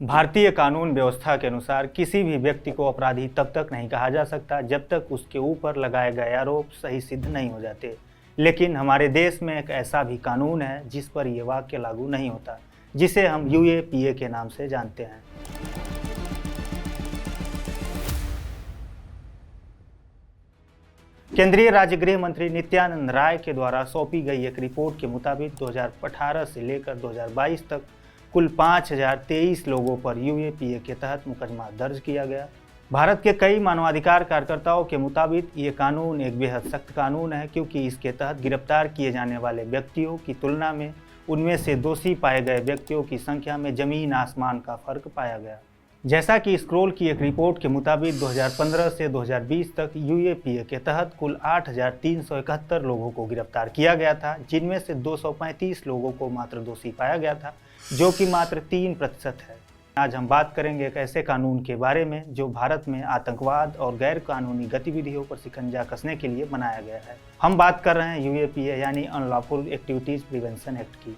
भारतीय कानून व्यवस्था के अनुसार किसी भी व्यक्ति को अपराधी तब तक नहीं कहा जा सकता जब तक उसके ऊपर लगाए गए आरोप सही सिद्ध नहीं हो जाते। लेकिन हमारे देश में एक ऐसा भी कानून है जिस पर यह वाक्य लागू नहीं होता, जिसे हम यूएपीए के नाम से जानते हैं। केंद्रीय राज्य गृह मंत्री नित्यानंद राय के द्वारा सौंपी गई एक रिपोर्ट के मुताबिक 2018 से लेकर 2022 तक कुल 5023 लोगों पर यूएपीए के तहत मुकदमा दर्ज किया गया। भारत के कई मानवाधिकार कार्यकर्ताओं के मुताबिक ये कानून एक बेहद सख्त कानून है, क्योंकि इसके तहत गिरफ्तार किए जाने वाले व्यक्तियों की तुलना में उनमें से दोषी पाए गए व्यक्तियों की संख्या में जमीन आसमान का फर्क पाया गया। जैसा कि स्क्रोल की एक रिपोर्ट के मुताबिक 2015 से 2020 तक यूएपीए के तहत कुल 8371 लोगों को गिरफ्तार किया गया था, जिनमें से 235 लोगों को मात्र दोषी पाया गया था, जो कि मात्र 3% है। आज हम बात करेंगे एक ऐसे कानून के बारे में जो भारत में आतंकवाद और गैर कानूनी गतिविधियों पर शिकंजा कसने के लिए बनाया गया है। हम बात कर रहे हैं यूएपीए यानी अनलॉफुल एक्टिविटीज प्रिवेंशन एक्ट की।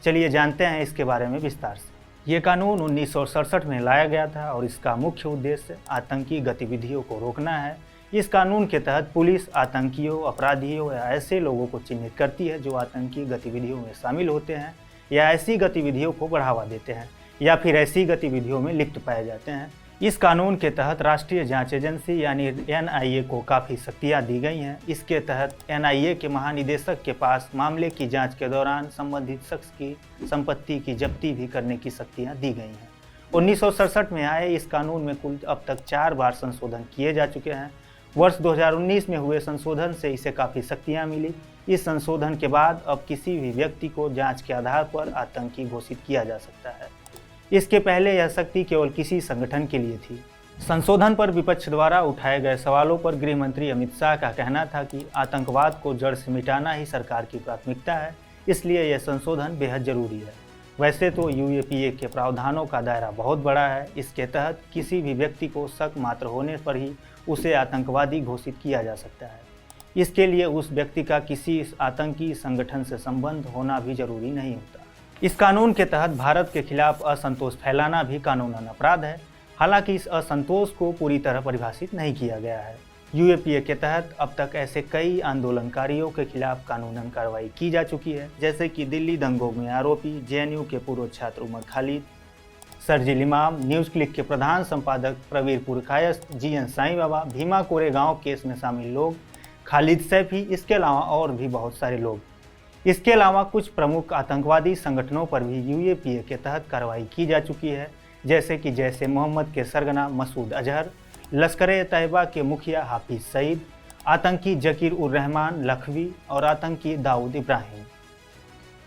चलिए जानते हैं इसके बारे में विस्तार से। ये कानून 1967 में लाया गया था और इसका मुख्य उद्देश्य आतंकी गतिविधियों को रोकना है। इस कानून के तहत पुलिस आतंकियों, अपराधियों या ऐसे लोगों को चिन्हित करती है जो आतंकी गतिविधियों में शामिल होते हैं या ऐसी गतिविधियों को बढ़ावा देते हैं या फिर ऐसी गतिविधियों में लिप्त पाए जाते हैं। इस कानून के तहत राष्ट्रीय जांच एजेंसी यानी एनआईए को काफ़ी शक्तियाँ दी गई हैं। इसके तहत एनआईए के महानिदेशक के पास मामले की जांच के दौरान संबंधित शख्स की संपत्ति की जब्ती भी करने की शक्तियाँ दी गई हैं। 1967 में आए इस कानून में कुल अब तक 4 बार संशोधन किए जा चुके हैं। वर्ष 2019 में हुए संशोधन से इसे काफ़ी शक्तियाँ मिली। इस संशोधन के बाद अब किसी भी व्यक्ति को जांच के आधार पर आतंकी घोषित किया जा सकता है। इसके पहले यह शक्ति केवल किसी संगठन के लिए थी। संशोधन पर विपक्ष द्वारा उठाए गए सवालों पर गृह मंत्री अमित शाह का कहना था कि आतंकवाद को जड़ से मिटाना ही सरकार की प्राथमिकता है, इसलिए यह संशोधन बेहद जरूरी है। वैसे तो यूएपीए के प्रावधानों का दायरा बहुत बड़ा है। इसके तहत किसी भी व्यक्ति को शक मात्र होने पर ही उसे आतंकवादी घोषित किया जा सकता है। इसके लिए उस व्यक्ति का किसी आतंकी संगठन से संबंध होना भी जरूरी नहीं होता। इस कानून के तहत भारत के खिलाफ असंतोष फैलाना भी कानूनन अपराध है। हालांकि इस असंतोष को पूरी तरह परिभाषित नहीं किया गया है। यूएपीए के तहत अब तक ऐसे कई आंदोलनकारियों के खिलाफ कानूनन कार्रवाई की जा चुकी है, जैसे कि दिल्ली दंगों में आरोपी जेएनयू के पूर्व छात्र उमर खालिद, शरजील इमाम, न्यूज़ क्लिक के प्रधान संपादक प्रवीर पुरकायस्थ, जीएन साईं बाबा, भीमा कोरेगांव केस में शामिल लोग, खालिद सैफी, इसके अलावा और भी बहुत सारे लोग। इसके अलावा कुछ प्रमुख आतंकवादी संगठनों पर भी यूएपीए के तहत कार्रवाई की जा चुकी है, जैसे कि जैसे मोहम्मद के सरगना मसूद अजहर, लश्कर-ए-तैयबा के मुखिया हाफिज सईद, आतंकी जकीर उर रहमान लखवी और आतंकी दाऊद इब्राहिम।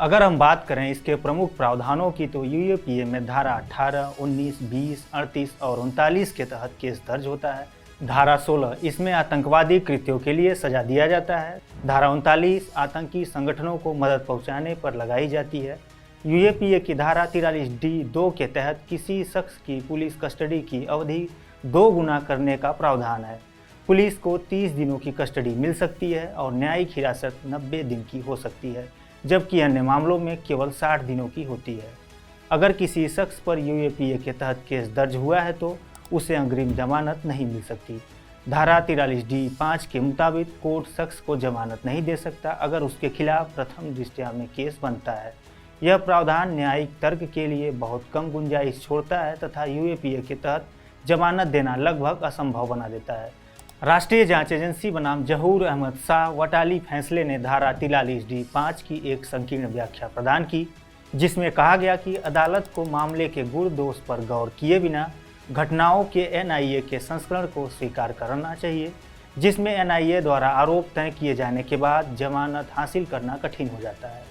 अगर हम बात करें इसके प्रमुख प्रावधानों की तो यूएपीए में धारा 18, 19, 20, 38 और 39 के तहत केस दर्ज होता है। धारा 16 इसमें आतंकवादी कृत्यों के लिए सजा दिया जाता है। धारा 39 आतंकी संगठनों को मदद पहुंचाने पर लगाई जाती है। यूएपीए की धारा 43D(2) के तहत किसी शख्स की पुलिस कस्टडी की अवधि 2 गुना करने का प्रावधान है। पुलिस को 30 दिनों की कस्टडी मिल सकती है और न्यायिक हिरासत 90 दिन की हो सकती है, जबकि अन्य मामलों में केवल 60 दिनों की होती है। अगर किसी शख्स पर यूएपीए के तहत केस दर्ज हुआ है तो उसे अग्रिम जमानत नहीं मिल सकती। धारा 43D(5) के मुताबिक कोर्ट शख्स को जमानत नहीं दे सकता अगर उसके खिलाफ प्रथम दृष्टया में केस बनता है। यह प्रावधान न्यायिक तर्क के लिए बहुत कम गुंजाइश छोड़ता है तथा यूएपीए के तहत जमानत देना लगभग असंभव बना देता है। राष्ट्रीय जांच एजेंसी बनाम जहूर अहमद शाह वटाली फैसले ने धारा 43D(5) की एक संकीर्ण व्याख्या प्रदान की, जिसमें कहा गया कि अदालत को मामले के गुण दोष पर गौर किए बिना घटनाओं के एनआईए के संस्करण को स्वीकार करना चाहिए, जिसमें एनआईए द्वारा आरोप तय किए जाने के बाद जमानत हासिल करना कठिन हो जाता है।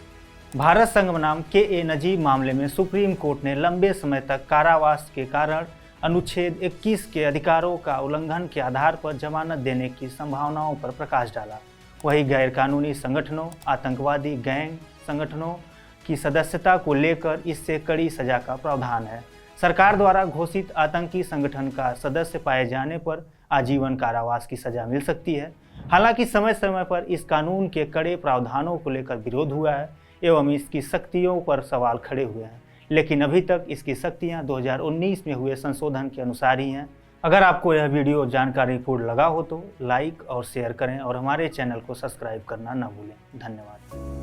भारत संघ बनाम के नजीब मामले में सुप्रीम कोर्ट ने लंबे समय तक कारावास के कारण अनुच्छेद 21 के अधिकारों का उल्लंघन के आधार पर जमानत देने की संभावनाओं पर प्रकाश डाला। वही गैरकानूनी संगठनों, आतंकवादी गैंग संगठनों की सदस्यता को लेकर इससे कड़ी सजा का प्रावधान है। सरकार द्वारा घोषित आतंकी संगठन का सदस्य पाए जाने पर आजीवन कारावास की सजा मिल सकती है। हालांकि समय समय पर इस कानून के कड़े प्रावधानों को लेकर विरोध हुआ है एवं इसकी सख्तियों पर सवाल खड़े हुए हैं, लेकिन अभी तक इसकी शक्तियां 2019 में हुए संशोधन के अनुसार ही हैं। अगर आपको यह वीडियो जानकारीपूर्ण लगा हो तो लाइक और शेयर करें और हमारे चैनल को सब्सक्राइब करना न भूलें। धन्यवाद।